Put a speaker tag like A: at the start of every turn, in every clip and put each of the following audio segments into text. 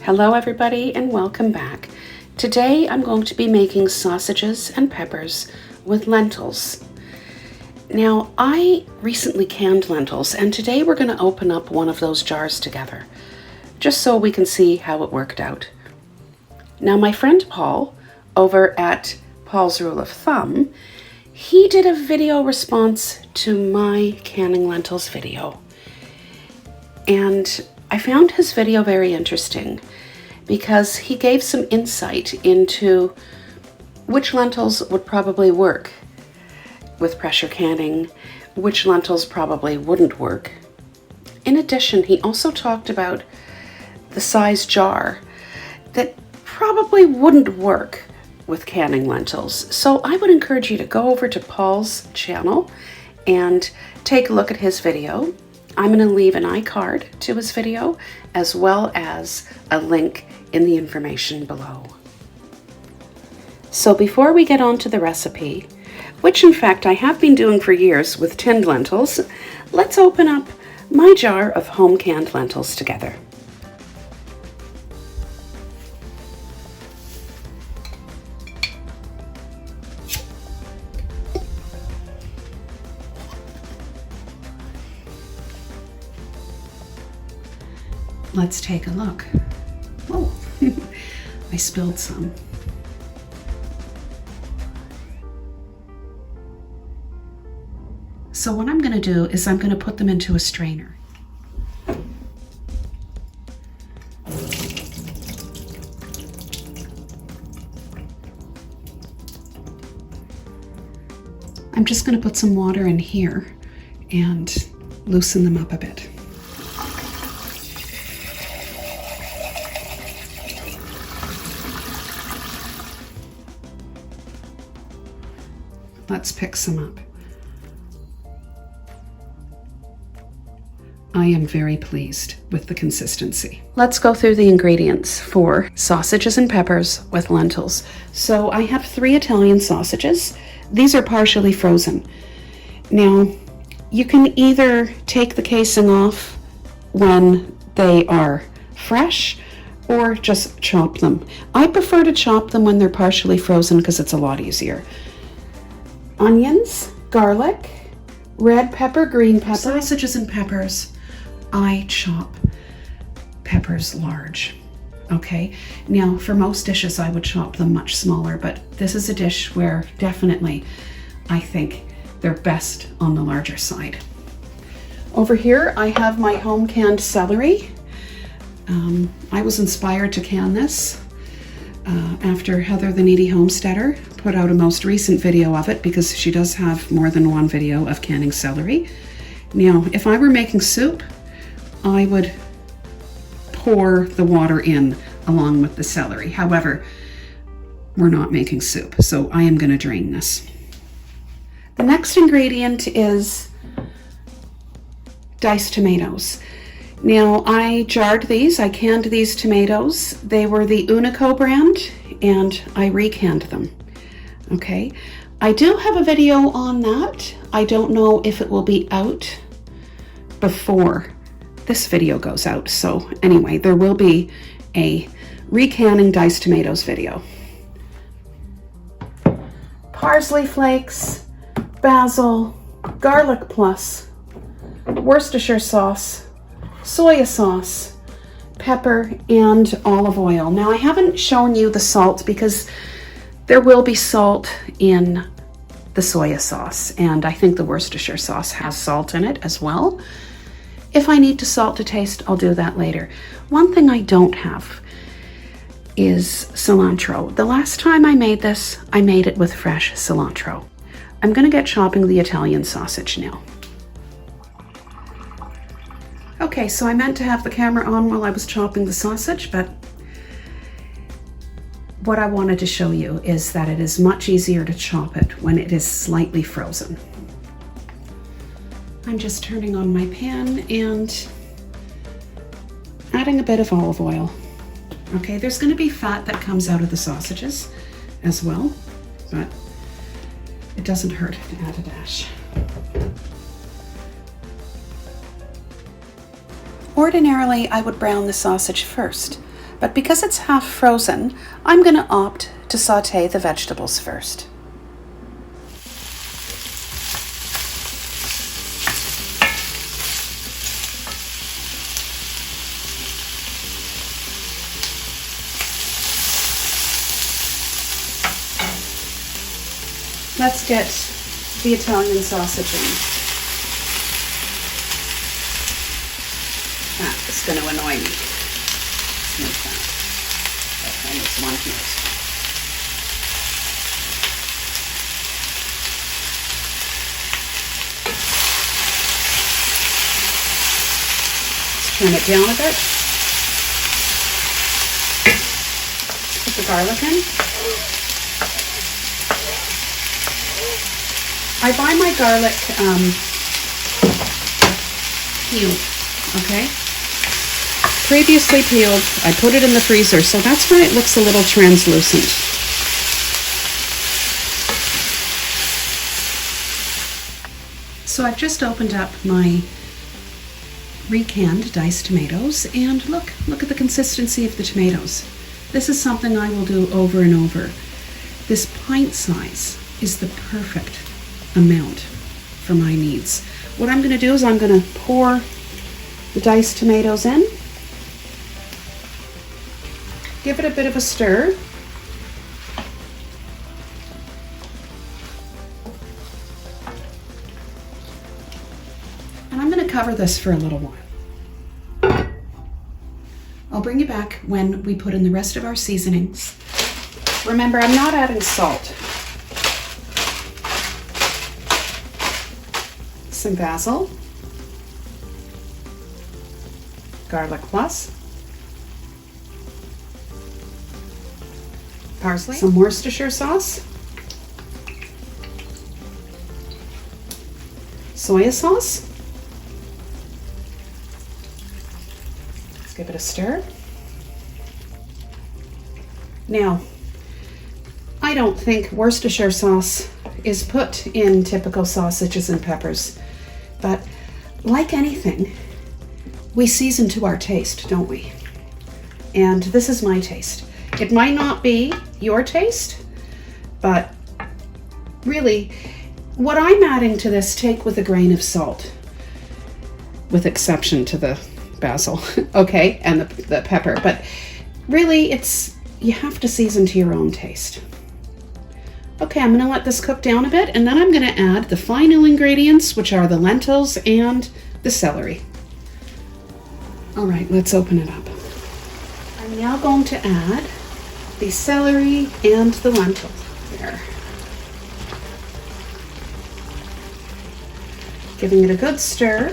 A: Hello everybody and welcome back. Today I'm going to be making sausages and peppers with lentils. Now I recently canned lentils and today we're going to open up one of those jars together, just so we can see how it worked out. Now my friend Paul over at Paul's Rule of Thumb, he did a video response to my canning lentils video. And I found his video very interesting because he gave some insight into which lentils would probably work with pressure canning, which lentils probably wouldn't work. In addition, he also talked about the size jar that probably wouldn't work with canning lentils. So I would encourage you to go over to Paul's channel and take a look at his video. I'm going to leave an iCard to his video as well as a link in the information below. So before we get on to the recipe, which in fact I have been doing for years with tinned lentils, let's open up my jar of home canned lentils together. Let's take a look. Oh, I spilled some. So what I'm going to do is I'm going to put them into a strainer. I'm just going to put some water in here and loosen them up a bit. Let's pick some up. I am very pleased with the consistency. Let's go through the ingredients for sausages and peppers with lentils. So I have 3 Italian sausages. These are partially frozen. Now, you can either take the casing off when they are fresh or just chop them. I prefer to chop them when they're partially frozen because it's a lot easier. Onions, garlic, red pepper, green pepper. Sausages and peppers, I chop peppers large, okay? Now, for most dishes, I would chop them much smaller, but this is a dish where definitely I think they're best on the larger side. Over here, I have my home canned celery. I was inspired to can this after Heather the Needy Homesteader put out a most recent video of it because she does have more than one video of canning celery. Now, if I were making soup, I would pour the water in along with the celery. However, we're not making soup, so I am going to drain this. The next ingredient is diced tomatoes. Now, I jarred these, I canned these tomatoes. They were the Unico brand, and I recanned them. Okay, I do have a video on that. I don't know if it will be out before this video goes out. So anyway, there will be a recanning diced tomatoes video. Parsley flakes, basil, garlic plus, Worcestershire sauce, soy sauce, pepper, and olive oil. Now I haven't shown you the salt because there will be salt in the soy sauce, and I think the Worcestershire sauce has salt in it as well. If I need to salt to taste, I'll do that later. One thing I don't have is cilantro. The last time I made this, I made it with fresh cilantro. I'm going to get chopping the Italian sausage now. Okay, so I meant to have the camera on while I was chopping the sausage, but what I wanted to show you is that it is much easier to chop it when it is slightly frozen. I'm just turning on my pan and adding a bit of olive oil. Okay, there's going to be fat that comes out of the sausages as well, but it doesn't hurt to add a dash. Ordinarily, I would brown the sausage first, but because it's half frozen, I'm going to opt to sauté the vegetables first. Let's get the Italian sausage in. That is going to annoy me. Let's move that. Okay, there's one here. Let's turn it down a bit. Put the garlic in. I buy my garlic peeled, okay? Previously peeled. I put it in the freezer, so that's why it looks a little translucent. So I've just opened up my recanned diced tomatoes, and look at the consistency of the tomatoes. This is something I will do over and over. This pint size is the perfect amount for my needs. What I'm going to do is I'm going to pour the diced tomatoes in, give it a bit of a stir, and I'm going to cover this for a little while. I'll bring you back when we put in the rest of our seasonings. Remember, I'm not adding salt. Some basil, garlic plus, parsley, some Worcestershire sauce, soy sauce. Let's give it a stir. Now, I don't think Worcestershire sauce is put in typical sausages and peppers. But like anything, we season to our taste, don't we? And this is my taste. It might not be your taste, but really, what I'm adding to this, take with a grain of salt, with exception to the basil, okay, and the pepper. But really, you have to season to your own taste. Okay, I'm going to let this cook down a bit, and then I'm going to add the final ingredients, which are the lentils and the celery. All right, let's open it up. I'm now going to add the celery and the lentils. There. Giving it a good stir.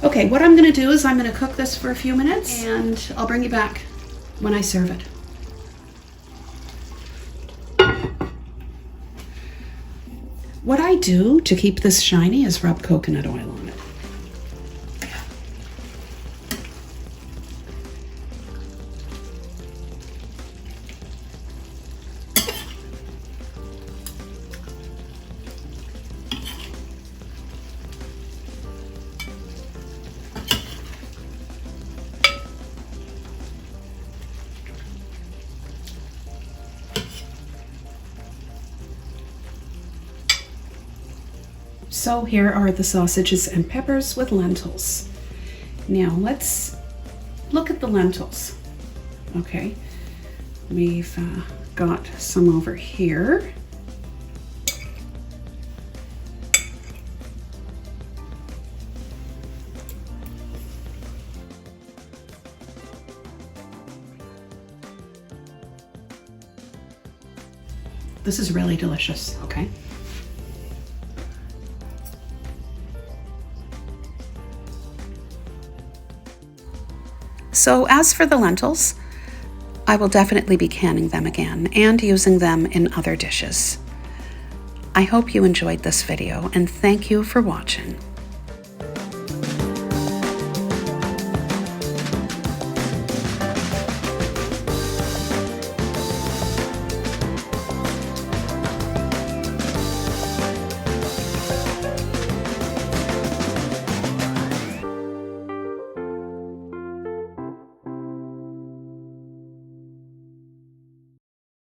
A: Okay, what I'm going to do is I'm going to cook this for a few minutes, and I'll bring you back when I serve it. What I do to keep this shiny is rub coconut oil on it. So here are the sausages and peppers with lentils. Now let's look at the lentils. Okay, we've got some over here. This is really delicious, okay? So as for the lentils, I will definitely be canning them again and using them in other dishes. I hope you enjoyed this video, and thank you for watching.